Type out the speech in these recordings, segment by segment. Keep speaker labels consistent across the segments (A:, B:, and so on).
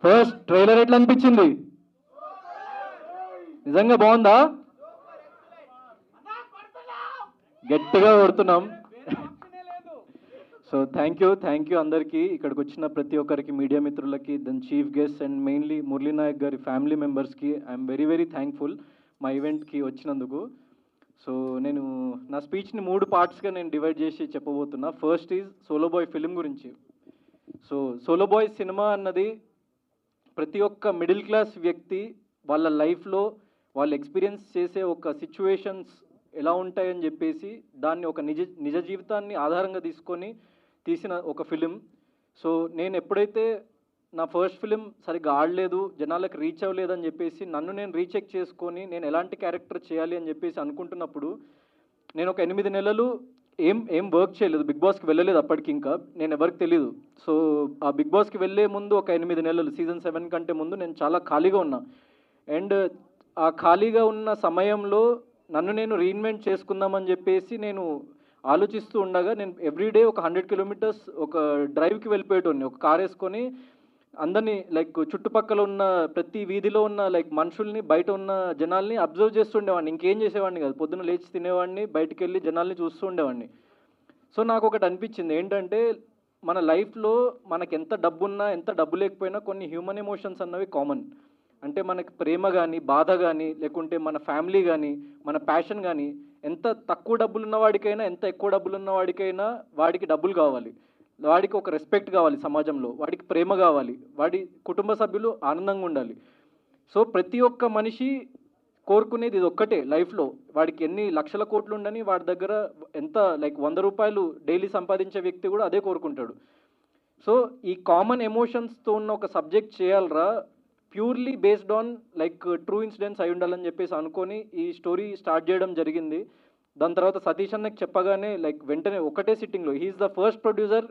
A: First trailer ఎట్లా అనిపించింది? నిజంగా బాగుందా? గట్టిగా కొడుతున్నాం. సో థ్యాంక్ యూ అందరికీ, ఇక్కడికి వచ్చిన ప్రతి ఒక్కరికి, మీడియా మిత్రులకి, then chief guest and mainly Murali Naik గారి ఫ్యామిలీ మెంబర్స్కి ఐఎమ్ వెరీ వెరీ థ్యాంక్ఫుల్ మా ఈవెంట్కి వచ్చినందుకు. సో నేను నా స్పీచ్ని 3 పార్ట్స్గా నేను డివైడ్ చేసి చెప్పబోతున్నా. First is solo boy film గురించి. సో సోలో బాయ్ సినిమా అన్నది ప్రతి ఒక్క మిడిల్ క్లాస్ వ్యక్తి వాళ్ళ లైఫ్లో వాళ్ళు ఎక్స్పీరియన్స్ చేసే ఒక సిచ్యువేషన్స్ ఎలా ఉంటాయని చెప్పేసి దాన్ని ఒక నిజ జీవితాన్ని ఆధారంగా తీసుకొని తీసిన ఒక ఫిలిం. సో నేను ఎప్పుడైతే నా ఫస్ట్ ఫిలిం సరిగ్గా ఆడలేదు, జనాలకు రీచ్ అవ్వలేదని చెప్పేసి నన్ను నేను రీచెక్ చేసుకొని నేను ఎలాంటి క్యారెక్టర్ చేయాలి అని చెప్పేసి అనుకుంటున్నప్పుడు నేను ఒక 8 నెలలు ఏం వర్క్ చేయలేదు, బిగ్ బాస్కి వెళ్ళలేదు అప్పటికి, ఇంకా నేను ఎవరికి తెలియదు. సో ఆ బిగ్ బాస్కి వెళ్ళే ముందు ఒక 8 నెలలు సీజన్ 7 కంటే ముందు నేను చాలా ఖాళీగా ఉన్నా. అండ్ ఆ ఖాళీగా ఉన్న సమయంలో నన్ను నేను రీఇన్వెంట్ చేసుకుందామని చెప్పేసి నేను ఆలోచిస్తూ ఉండగా నేను ఎవ్రీడే ఒక 100 కిలోమీటర్స్ ఒక డ్రైవ్కి వెళ్ళిపోయేటోని, ఒక కార్ వేసుకొని అందరినీ లైక్ చుట్టుపక్కల ఉన్న ప్రతి వీధిలో ఉన్న లైక్ మనుషుల్ని, బయట ఉన్న జనాల్ని అబ్జర్వ్ చేస్తుండేవాడిని. ఇంకేం చేసేవాడిని కాదు, పొద్దున్న లేచి తినేవాడిని, బయటికి వెళ్ళి జనాల్ని చూస్తూ ఉండేవాడిని. సో నాకు ఒకటి అనిపించింది ఏంటంటే, మన లైఫ్లో మనకి ఎంత డబ్బున్నా ఎంత డబ్బు లేకపోయినా కొన్ని హ్యూమన్ ఎమోషన్స్ అన్నవి కామన్. అంటే మనకి ప్రేమ కానీ, బాధ కానీ, లేకుంటే మన ఫ్యామిలీ కానీ, మన ప్యాషన్ కానీ, ఎంత తక్కువ డబ్బులు ఉన్నవాడికైనా ఎంత ఎక్కువ డబ్బులు ఉన్నవాడికైనా వాడికి డబ్బులు కావాలి, వాడికి ఒక రెస్పెక్ట్ కావాలి సమాజంలో, వాడికి ప్రేమ కావాలి, వాడి కుటుంబ సభ్యులు ఆనందంగా ఉండాలి. సో ప్రతి ఒక్క మనిషి కోరుకునేది ఇది ఒక్కటే లైఫ్లో. వాడికి ఎన్ని లక్షల కోట్లు ఉండని వాడి దగ్గర ఎంత లైక్ 100 రూపాయలు డైలీ సంపాదించే వ్యక్తి కూడా అదే కోరుకుంటాడు. సో ఈ కామన్ ఎమోషన్స్తో ఉన్న ఒక సబ్జెక్ట్ చేయాలరా, purely based on like true incidents అయి ఉండాలని చెప్పేసి అనుకొని ఈ స్టోరీ స్టార్ట్ చేయడం జరిగింది. దాని తర్వాత సతీష్ అన్నకి చెప్పగానే లైక్ వెంటనే ఒకటే సిట్టింగ్లో, he is the first producer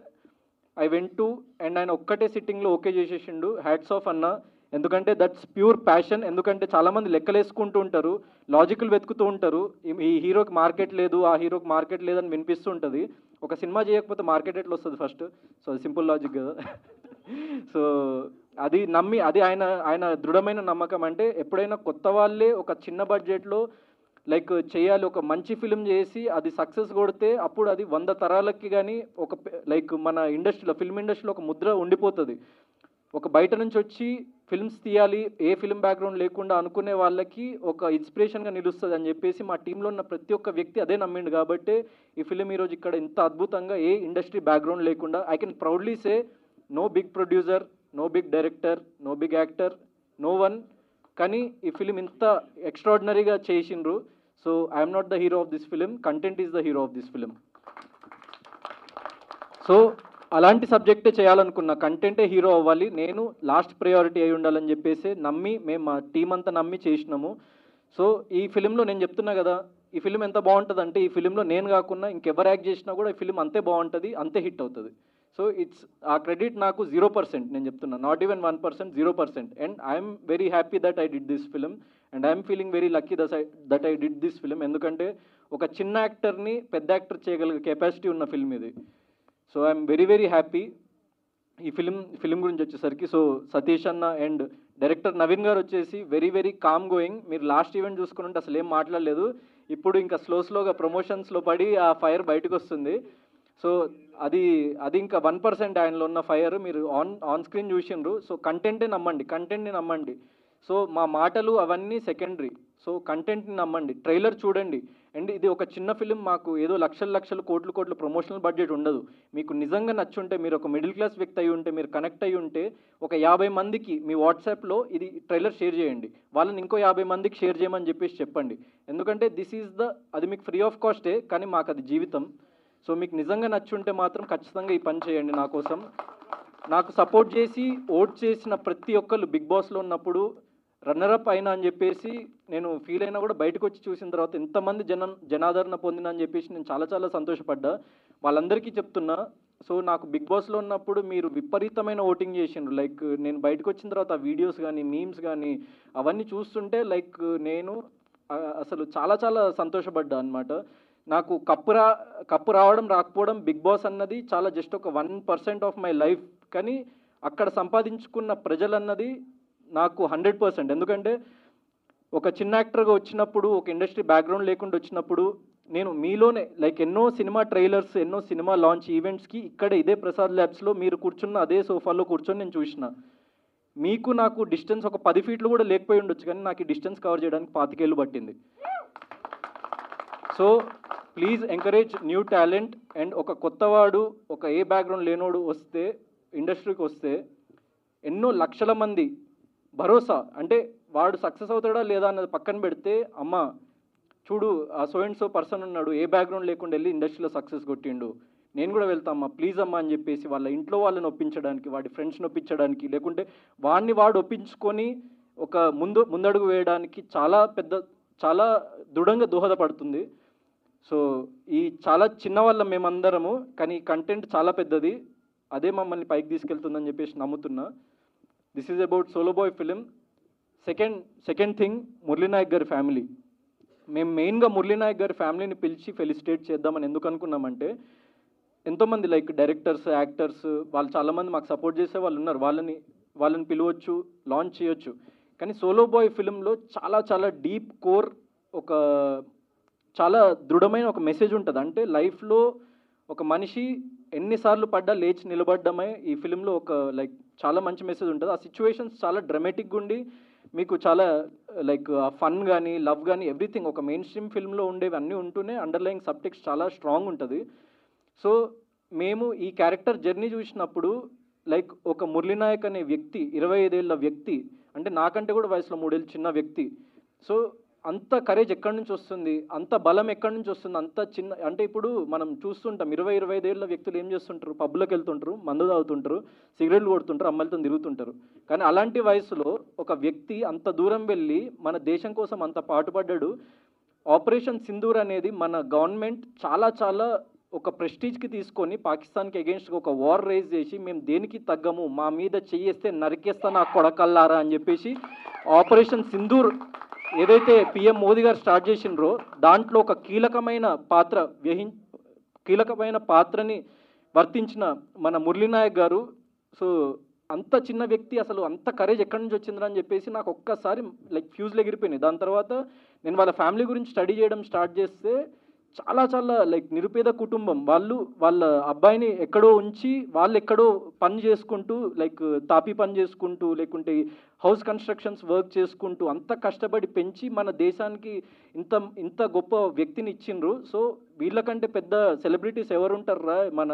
A: I went to, and ఆయన ఒక్కటే సిట్టింగ్లో ఓకే చేసేసిండు. హ్యాట్స్ ఆఫ్ అన్న, ఎందుకంటే దట్స్ ప్యూర్ ప్యాషన్. ఎందుకంటే చాలామంది లెక్కలేసుకుంటూ ఉంటారు, లాజికల్ వెతుకుతూ ఉంటారు, ఈ హీరోకి మార్కెట్ లేదు, ఆ హీరోకి మార్కెట్ లేదని వినిపిస్తూ ఉంటుంది. ఒక సినిమా చేయకపోతే మార్కెట్ ఎట్లా వస్తుంది ఫస్ట్? సో అది సింపుల్ లాజిక్ కదా. సో అది నమ్మి, అది ఆయన దృఢమైన నమ్మకం. అంటే ఎప్పుడైనా కొత్త వాళ్ళే ఒక చిన్న బడ్జెట్లో లైక్ చేయాలి, ఒక మంచి ఫిలిం చేసి అది సక్సెస్ కొడితే అప్పుడు అది 100 తరాలకి కానీ ఒక లైక్ మన ఇండస్ట్రీలో, ఫిల్మ్ ఇండస్ట్రీలో ఒక ముద్ర ఉండిపోతుంది. ఒక బయట నుంచి వచ్చి ఫిల్మ్స్ తీయాలి, ఏ ఫిల్మ్ బ్యాక్గ్రౌండ్ లేకుండా అనుకునే వాళ్ళకి ఒక ఇన్స్పిరేషన్గా నిలుస్తుంది అని చెప్పేసి మా టీంలో ఉన్న ప్రతి ఒక్క వ్యక్తి అదే నమ్మిండు. కాబట్టి ఈ ఫిలిం ఈరోజు ఇక్కడ ఇంత అద్భుతంగా, ఏ ఇండస్ట్రీ బ్యాక్గ్రౌండ్ లేకుండా, I can proudly say no big producer, no big director, no big actor, no one, కానీ ఈ ఫిలిం ఇంత ఎక్స్ట్రాడినరీగా చేసిండ్రు. So I'm not the hero of this film, content is the hero of this film. So అలాంటి సబ్జెక్టే చేయాలనుకున్నా, కంటెంటే hero అవ్వాలి, నేను లాస్ట్ ప్రయారిటీ అయి ఉండాలని చెప్పేసి నమ్మి మేము మా టీం అంతా నమ్మి చేసినాము. సో ఈ ఫిలింలో నేను చెప్తున్నా కదా, ఈ ఫిలిం ఎంత బాగుంటుంది అంటే, ఈ ఫిలింలో నేను కాకుండా ఇంకెవరు యాక్ట్ చేసినా కూడా ఈ ఫిలిం అంతే బాగుంటుంది, అంతే హిట్ అవుతుంది. సో ఇట్స్ ఆ క్రెడిట్ నాకు 0%, నేను చెప్తున్నా, not even 1%, 0%. And I'm very happy that I did this film, and I'm feeling very lucky that I did this film. ఎందుకంటే ఒక చిన్న యాక్టర్ని పెద్ద యాక్టర్ చేయగలిగే కెపాసిటీ ఉన్న ఫిల్మ్ ఇది. So I'm very very happy. ఈ ఫిలిం గురించి వచ్చేసరికి, సో సతీష్ అన్న అండ్ డైరెక్టర్ నవీన్ గారు వచ్చేసి వెరీ వెరీ కామ్ గోయింగ్. మీరు లాస్ట్ ఈవెంట్ చూసుకుని ఉంటే అసలు ఏం మాట్లాడలేదు, ఇప్పుడు ఇంకా స్లోగా ప్రమోషన్స్లో పడి ఆ ఫైర్ బయటకు వస్తుంది. సో అది ఇంకా 1% ఆయనలో ఉన్న ఫైర్ మీరు ఆన్ స్క్రీన్ చూసిండ్రు. సో కంటెంట్ని నమ్మండి. సో మా మాటలు అవన్నీ సెకండరీ. సో కంటెంట్ని నమ్మండి, ట్రైలర్ చూడండి. అండ్ ఇది ఒక చిన్న ఫిలిం, మాకు ఏదో లక్షలు కోట్లు ప్రమోషనల్ బడ్జెట్ ఉండదు. మీకు నిజంగా నచ్చుంటే, మీరు ఒక మిడిల్ క్లాస్ వ్యక్తి అయి ఉంటే, మీరు కనెక్ట్ అయ్యి ఉంటే, ఒక 50 మందికి మీ వాట్సాప్లో ఇది ట్రైలర్ షేర్ చేయండి, వాళ్ళని ఇంకో 50 మందికి షేర్ చేయమని చెప్పండి. ఎందుకంటే దిస్ ఈజ్ అది మీకు ఫ్రీ ఆఫ్ కాస్టే, కానీ మాకు అది జీవితం. సో మీకు నిజంగా నచ్చుంటే మాత్రం ఖచ్చితంగా ఈ పని చేయండి నా కోసం. నాకు సపోర్ట్ చేసి ఓట్ చేసిన ప్రతి ఒక్కళ్ళు బిగ్ బాస్లో ఉన్నప్పుడు రన్నరప్ అయినా అని చెప్పేసి నేను ఫీల్ అయినా కూడా, బయటకు వచ్చి చూసిన తర్వాత ఎంతమంది జనాదరణ పొందినా అని చెప్పేసి నేను చాలా సంతోషపడ్డా. వాళ్ళందరికీ చెప్తున్నా, సో నాకు బిగ్ బాస్లో ఉన్నప్పుడు మీరు విపరీతమైన ఓటింగ్ చేసిండ్రు. లైక్ నేను బయటకు వచ్చిన తర్వాత ఆ వీడియోస్ కానీ, మీమ్స్ కానీ అవన్నీ చూస్తుంటే లైక్ నేను అసలు చాలా సంతోషపడ్డా అనమాట. నాకు కప్పు రావడం రాకపోవడం బిగ్ బాస్ అన్నది చాలా జస్ట్ ఒక 1% ఆఫ్ మై లైఫ్, కానీ అక్కడ సంపాదించుకున్న ప్రజలన్నది నాకు 100%. ఎందుకంటే ఒక చిన్న యాక్టర్గా వచ్చినప్పుడు, ఒక ఇండస్ట్రీ బ్యాక్గ్రౌండ్ లేకుండా వచ్చినప్పుడు నేను మీలోనే లైక్ ఎన్నో సినిమా ట్రైలర్స్, ఎన్నో సినిమా లాంచ్ ఈవెంట్స్కి ఇక్కడ ఇదే ప్రసాద్ ల్యాబ్స్లో మీరు కూర్చున్న అదే సోఫాలో కూర్చొని నేను చూసిన. మీకు నాకు డిస్టెన్స్ ఒక 10 ఫీట్లు కూడా లేకపోయి ఉండొచ్చు, కానీ నాకు ఈ డిస్టెన్స్ కవర్ చేయడానికి 25 ఏళ్ళు పట్టింది. So please encourage new talent. And ఒక కొత్తవాడు, ఒక ఏ బ్యాక్గ్రౌండ్ లేనోడు వస్తే ఇండస్ట్రీకి వస్తే ఎన్నో లక్షల మంది భరోసా, అంటే వాడు సక్సెస్ అవుతాడా లేదా అన్నది పక్కన పెడితే, అమ్మ చూడు ఆ సో అండ్ సో పర్సన్ ఉన్నాడు, ఏ బ్యాక్గ్రౌండ్ లేకుండా వెళ్ళి ఇండస్ట్రీలో సక్సెస్ కొట్టిండు, నేను కూడా వెళ్తామ్మా ప్లీజ్ అమ్మా అని చెప్పేసి వాళ్ళ ఇంట్లో వాళ్ళని ఒప్పించడానికి, వాడి ఫ్రెండ్స్ని ఒప్పించడానికి, లేకుంటే వాడిని వాడు ఒప్పించుకొని ఒక ముందడుగు వేయడానికి చాలా దృఢంగా దోహదపడుతుంది. సో ఈ చాలా చిన్న వాళ్ళం మేమందరము, కానీ కంటెంట్ చాలా పెద్దది, అదే మమ్మల్ని పైకి తీసుకెళ్తుందని చెప్పేసి నమ్ముతున్నా. This is about solo boy film. Second thing, Murali Nayak గారి ఫ్యామిలీ. మేము మెయిన్గా మురళీనాయక్ గారి ఫ్యామిలీని పిలిచి ఫెలిసిటేట్ చేద్దామని ఎందుకు అనుకున్నామంటే, ఎంతోమంది లైక్ డైరెక్టర్స్, యాక్టర్స్ వాళ్ళు చాలామంది మాకు సపోర్ట్ చేసే వాళ్ళు ఉన్నారు, వాళ్ళని పిలవచ్చు, లాంచ్ చేయొచ్చు. కానీ సోలో బాయ్ ఫిలింలో చాలా డీప్ కోర్, ఒక చాలా దృఢమైన ఒక మెసేజ్ ఉంటుంది. అంటే లైఫ్లో ఒక మనిషి ఎన్నిసార్లు పడ్డా లేచి నిలబడ్డమే ఈ ఫిలింలో ఒక లైక్ చాలా మంచి మెసేజ్ ఉంటుంది. ఆ సిచ్యువేషన్స్ చాలా డ్రమాటిక్గా ఉండి మీకు చాలా లైక్ ఫన్ కానీ లవ్ కానీ ఎవ్రీథింగ్ ఒక మెయిన్ స్ట్రీమ్ ఫిల్మ్లో ఉండేవి అన్నీ ఉంటూనే అండర్లయింగ్ సబ్టెక్స్ట్ చాలా స్ట్రాంగ్ ఉంటుంది. సో మేము ఈ క్యారెక్టర్ జర్నీ చూసినప్పుడు లైక్ ఒక మురళీనాయక్ అనే వ్యక్తి 25 ఏళ్ళ వ్యక్తి, అంటే నాకంటే కూడా వయసులో 3 ఏళ్ళు చిన్న వ్యక్తి. సో అంత కరేజ్ ఎక్కడి నుంచి వస్తుంది, అంత బలం ఎక్కడి నుంచి వస్తుంది, అంత చిన్న, అంటే ఇప్పుడు మనం చూస్తుంటాం 25 ఏళ్ళ వ్యక్తులు ఏం చేస్తుంటారు, పబ్లోకి వెళ్తుంటారు, మందు తాగుతుంటారు, సిగరెట్లు కొడుతుంటారు, అమ్మాయిలతో తిరుగుతుంటారు. కానీ అలాంటి వయసులో ఒక వ్యక్తి అంత దూరం వెళ్ళి మన దేశం కోసం అంత పాటుపడ్డాడు. ఆపరేషన్ సింధూర్ అనేది మన గవర్నమెంట్ చాలా ఒక ప్రెస్టీజ్కి తీసుకొని పాకిస్తాన్కి అగెన్స్ట్గా ఒక వార్ రైజ్ చేసి, మేము దేనికి తగ్గము, మా మీద చెయ్యేస్తే నరికేస్తా నా కొడకల్లారా అని చెప్పేసి ఆపరేషన్ సింధూర్ ఏదైతే పిఎం మోదీ గారు స్టార్ట్ చేసినారో దాంట్లో ఒక కీలకమైన పాత్రని వర్తించిన మన మురళీనాయక్ గారు. సో అంత చిన్న వ్యక్తి అసలు అంత కరేజ్ ఎక్కడి నుంచి వచ్చిందని చెప్పేసి నాకు ఒక్కసారి లైక్ ఫ్యూజ్లు ఎగిరిపోయినాయి. దాని తర్వాత నేను వాళ్ళ ఫ్యామిలీ గురించి స్టడీ చేయడం స్టార్ట్ చేస్తే చాలా లైక్ నిరుపేద కుటుంబం, వాళ్ళ అబ్బాయిని ఎక్కడో ఉంచి వాళ్ళు ఎక్కడో పని చేసుకుంటూ లైక్ తాపీ పని చేసుకుంటూ లేకుంటే హౌస్ కన్స్ట్రక్షన్స్ వర్క్ చేసుకుంటూ అంత కష్టపడి పెంచి మన దేశానికి ఇంత గొప్ప వ్యక్తిని ఇచ్చిండ్రు. సో వీళ్ళకంటే పెద్ద సెలబ్రిటీస్ ఎవరు ఉంటారా, మన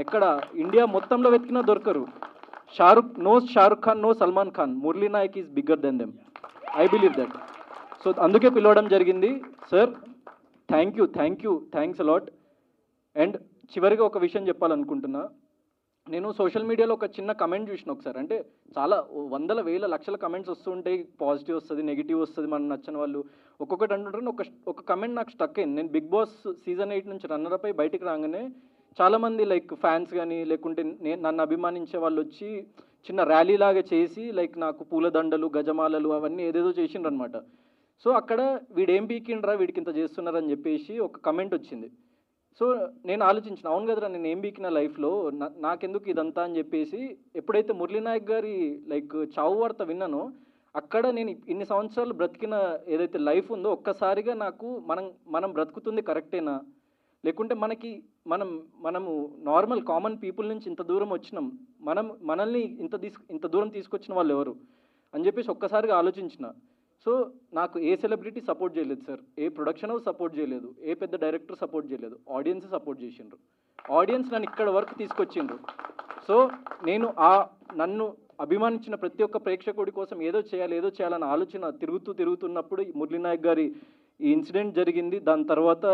A: ఎక్కడ ఇండియా మొత్తంలో వెతికినా దొరకరు. Shahrukh Khan, no Salman Khan, Murali Naik is bigger than them. I believe that. So అందుకే పిలవడం జరిగింది. Sir thanks a lot. అండ్ చివరిగా ఒక విషయం చెప్పాలనుకుంటున్నా. నేను సోషల్ మీడియాలో ఒక చిన్న కమెంట్ చూసిన ఒకసారి, అంటే చాలా వందల వేల లక్షల కమెంట్స్ వస్తూ ఉంటాయి, పాజిటివ్ వస్తుంది, నెగిటివ్ వస్తుంది, మనకు నచ్చిన వాళ్ళు ఒక్కొక్కటి అంటుంటారు. ఒక కమెంట్ నాకు స్టక్ అయింది. నేను బిగ్ బాస్ సీజన్ 8 నుంచి రన్నర్ అయి బయటికి రాగానే చాలామంది లైక్ ఫ్యాన్స్ కానీ లేకుంటే నన్ను అభిమానించే వాళ్ళు వచ్చి చిన్న ర్యాలీ లాగా చేసి లైక్ నాకు పూలదండలు, గజమాలలు అవన్నీ ఏదేదో చేసిండ్రు అనమాట. సో అక్కడ వీడేం పీకిండ్రా, వీడికి ఇంత చేస్తున్నారని చెప్పేసి ఒక కమెంట్ వచ్చింది. సో నేను ఆలోచించిన, అవును కదరా నేను ఏం పీకిన లైఫ్లో, నాకెందుకు ఇదంతా అని చెప్పేసి ఎప్పుడైతే మురళీనాయక్ గారి లైక్ చావు వార్త విన్నానో అక్కడ నేను ఇన్ని సంవత్సరాలు బ్రతికిన ఏదైతే లైఫ్ ఉందో ఒక్కసారిగా నాకు మనం బ్రతుకుతుంది కరెక్టేనా, లేకుంటే మనము నార్మల్ కామన్ పీపుల్ నుంచి ఇంత దూరం వచ్చినాం, మనల్ని ఇంత దూరం తీసుకొచ్చిన వాళ్ళు ఎవరు అని చెప్పేసి ఒక్కసారిగా ఆలోచించిన. సో నాకు ఏ సెలబ్రిటీ సపోర్ట్ చేయలేదు సార్, ఏ ప్రొడక్షన్ హౌస్ సపోర్ట్ చేయలేదు, ఏ పెద్ద డైరెక్టర్ సపోర్ట్ చేయలేదు, ఆడియన్స్ సపోర్ట్ చేసిండ్రు. ఆడియన్స్ నన్ను ఇక్కడ వరకు తీసుకొచ్చిండ్రు. సో నేను నన్ను అభిమానించిన ప్రతి ఒక్క ప్రేక్షకుడి కోసం ఏదో చేయాలన్న ఆలోచన తిరుగుతున్నప్పుడు మురళీనాయక్ గారి ఈ ఇన్సిడెంట్ జరిగింది. దాని తర్వాత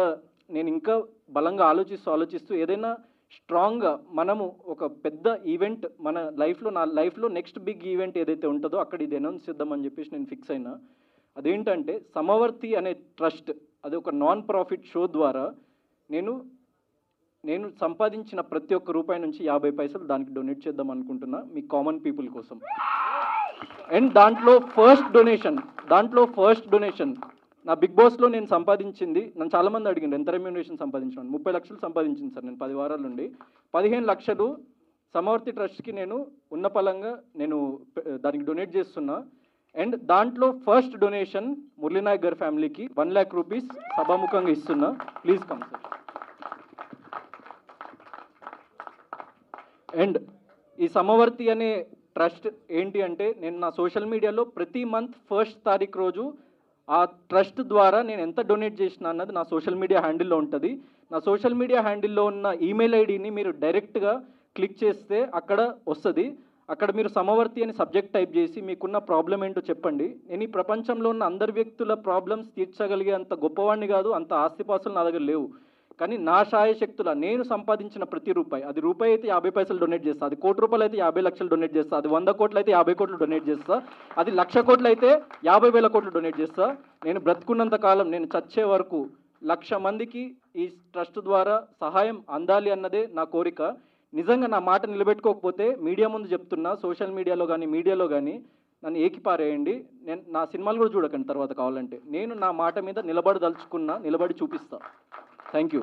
A: నేను ఇంకా బలంగా ఆలోచిస్తూ ఏదైనా స్ట్రాంగ్గా మనము ఒక పెద్ద ఈవెంట్ నా లైఫ్లో నెక్స్ట్ బిగ్ ఈవెంట్ ఏదైతే ఉంటుందో అక్కడ ఇది అనౌన్స్ చేద్దామని చెప్పేసి నేను ఫిక్స్ అయినా. అదేంటంటే సమవర్తి అనే ట్రస్ట్, అది ఒక నాన్ ప్రాఫిట్ షో ద్వారా నేను సంపాదించిన ప్రతి ఒక్క రూపాయి నుంచి 50 పైసలు దానికి డొనేట్ చేద్దాం అనుకుంటున్నా, మీ కామన్ పీపుల్ కోసం. అండ్ దాంట్లో ఫస్ట్ డొనేషన్ నా బిగ్ బాస్లో నేను సంపాదించింది, నన్ను చాలామంది అడిగింది ఎంత రెమ్యూనరేషన్ సంపాదించాను. 30 లక్షలు సంపాదించింది సార్ నేను 10 వారాల నుండి. 15 లక్షలు సమవర్తి ట్రస్ట్కి నేను ఉన్న పలంగా నేను దానికి డొనేట్ చేస్తున్నా. అండ్ దాంట్లో ఫస్ట్ డొనేషన్ మురళీనాయక్ గారి ఫ్యామిలీకి 1 lakh రూపీస్ సభాముఖంగా ఇస్తున్నా. Please come sir. అండ్ ఈ సమవర్తి అనే ట్రస్ట్ ఏంటి అంటే, నేను నా సోషల్ మీడియాలో ప్రతి మంత్ 1st తారీఖు రోజు ఆ ట్రస్ట్ ద్వారా నేను ఎంత డొనేట్ చేసిన అన్నది నా సోషల్ మీడియా హ్యాండిల్లో ఉంటుంది. నా సోషల్ మీడియా హ్యాండిల్లో ఉన్న ఈమెయిల్ ఐడిని మీరు డైరెక్ట్గా క్లిక్ చేస్తే అక్కడ వస్తుంది. అక్కడ మీరు సమవర్తి అని సబ్జెక్ట్ టైప్ చేసి మీకున్న ప్రాబ్లం ఏంటో చెప్పండి. నేను ఈ ప్రపంచంలో ఉన్న అందరి వ్యక్తుల ప్రాబ్లమ్స్ తీర్చగలిగే అంత గొప్పవాడిని కాదు, అంత ఆస్తిపాస్తులు నా దగ్గర లేవు. కానీ నా శాయశక్తుల నేను సంపాదించిన ప్రతి రూపాయి, అది రూపాయి అయితే 50 పైసలు డొనేట్ చేస్తా, అది ₹1 కోటి అయితే 50 లక్షలు డొనేట్ చేస్తా, అది 100 కోట్లు అయితే 50 కోట్లు డొనేట్ చేస్తా, అది 1,00,000 కోట్లు అయితే 50,000 కోట్లు డొనేట్ చేస్తా. నేను బ్రతుకున్నంత కాలం, నేను చచ్చే వరకు 1,00,000 మందికి ఈ ట్రస్ట్ ద్వారా సహాయం అందాలి అన్నదే నా కోరిక. నిజంగా నా మాట నిలబెట్టుకోకపోతే మీడియా ముందు చెప్తున్నా, సోషల్ మీడియాలో కానీ మీడియాలో కానీ నన్ను ఏకిపారేయండి. నేను నా సినిమాలు కూడా చూడకండి తర్వాత కావాలంటే. నేను నా మాట మీద నిలబడి చూపిస్తా. Thank you.